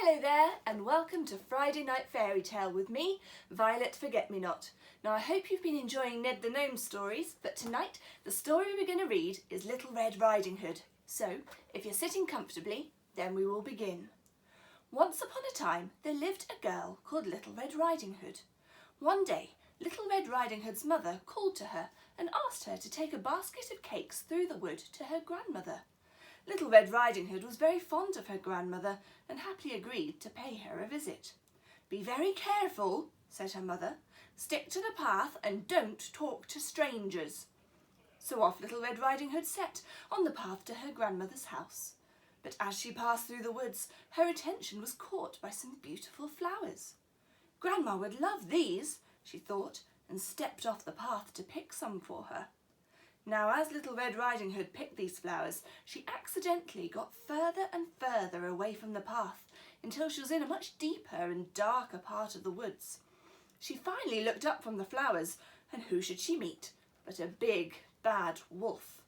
Hello there and welcome to Friday Night Fairy Tale with me, Violet Forget-Me-Not. Now I hope you've been enjoying Ned the Gnome stories, but tonight the story we're going to read is Little Red Riding Hood. So if you're sitting comfortably, then we will begin. Once upon a time there lived a girl called Little Red Riding Hood. One day Little Red Riding Hood's mother called to her and asked her to take a basket of cakes through the wood to her grandmother. Little Red Riding Hood was very fond of her grandmother and happily agreed to pay her a visit. "Be very careful," said her mother. "Stick to the path and don't talk to strangers." So off Little Red Riding Hood set on the path to her grandmother's house. But as she passed through the woods, her attention was caught by some beautiful flowers. "Grandma would love these," she thought, and stepped off the path to pick some for her. Now, as Little Red Riding Hood picked these flowers, she accidentally got further and further away from the path until she was in a much deeper and darker part of the woods. She finally looked up from the flowers, and who should she meet but a big, bad wolf.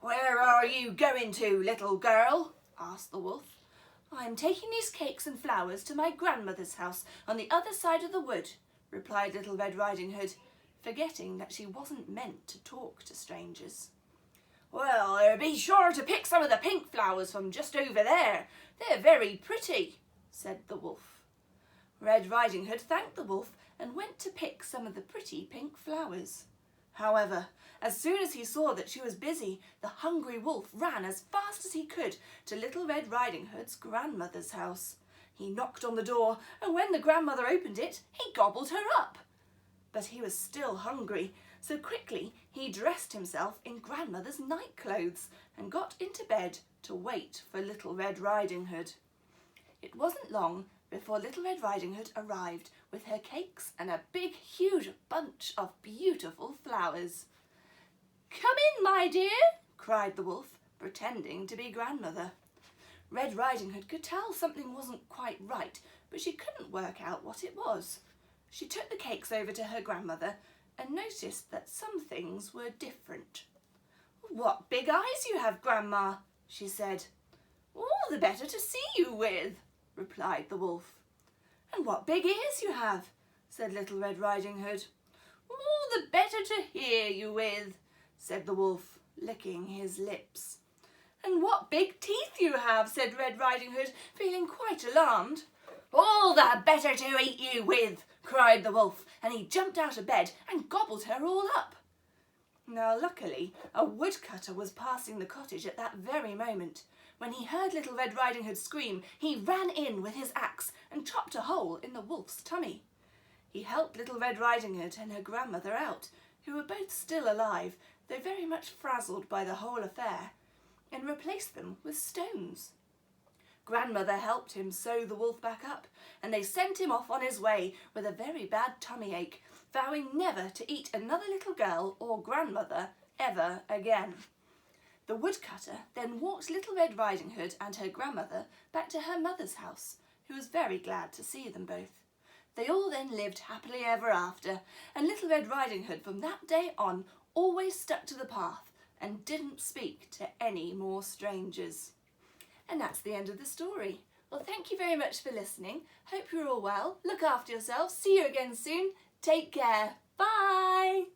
"Where are you going to, little girl?" asked the wolf. "I am taking these cakes and flowers to my grandmother's house on the other side of the wood," replied Little Red Riding Hood, forgetting that she wasn't meant to talk to strangers. "Well, be sure to pick some of the pink flowers from just over there. They're very pretty," said the wolf. Red Riding Hood thanked the wolf and went to pick some of the pretty pink flowers. However, as soon as he saw that she was busy, the hungry wolf ran as fast as he could to Little Red Riding Hood's grandmother's house. He knocked on the door, and when the grandmother opened it, he gobbled her up. But he was still hungry, so quickly he dressed himself in grandmother's night clothes and got into bed to wait for Little Red Riding Hood. It wasn't long before Little Red Riding Hood arrived with her cakes and a big, huge bunch of beautiful flowers. "Come in, my dear," cried the wolf, pretending to be grandmother. Red Riding Hood could tell something wasn't quite right, but she couldn't work out what it was. She took the cakes over to her grandmother and noticed that some things were different. "What big eyes you have, Grandma," she said. "All the better to see you with," replied the wolf. "And what big ears you have," said Little Red Riding Hood. "All the better to hear you with," said the wolf, licking his lips. "And what big teeth you have," said Red Riding Hood, feeling quite alarmed. "All the better to eat you with," cried the wolf, and he jumped out of bed and gobbled her all up. Now luckily a woodcutter was passing the cottage at that very moment. When he heard Little Red Riding Hood scream, he ran in with his axe and chopped a hole in the wolf's tummy. He helped Little Red Riding Hood and her grandmother out, who were both still alive, though very much frazzled by the whole affair, and replaced them with stones. Grandmother helped him sew the wolf back up, and they sent him off on his way with a very bad tummy ache, vowing never to eat another little girl or grandmother ever again. The woodcutter then walked Little Red Riding Hood and her grandmother back to her mother's house, who was very glad to see them both. They all then lived happily ever after, and Little Red Riding Hood from that day on always stuck to the path and didn't speak to any more strangers. And that's the end of the story. Well, thank you very much for listening. Hope you're all well. Look after yourselves. See you again soon. Take care. Bye.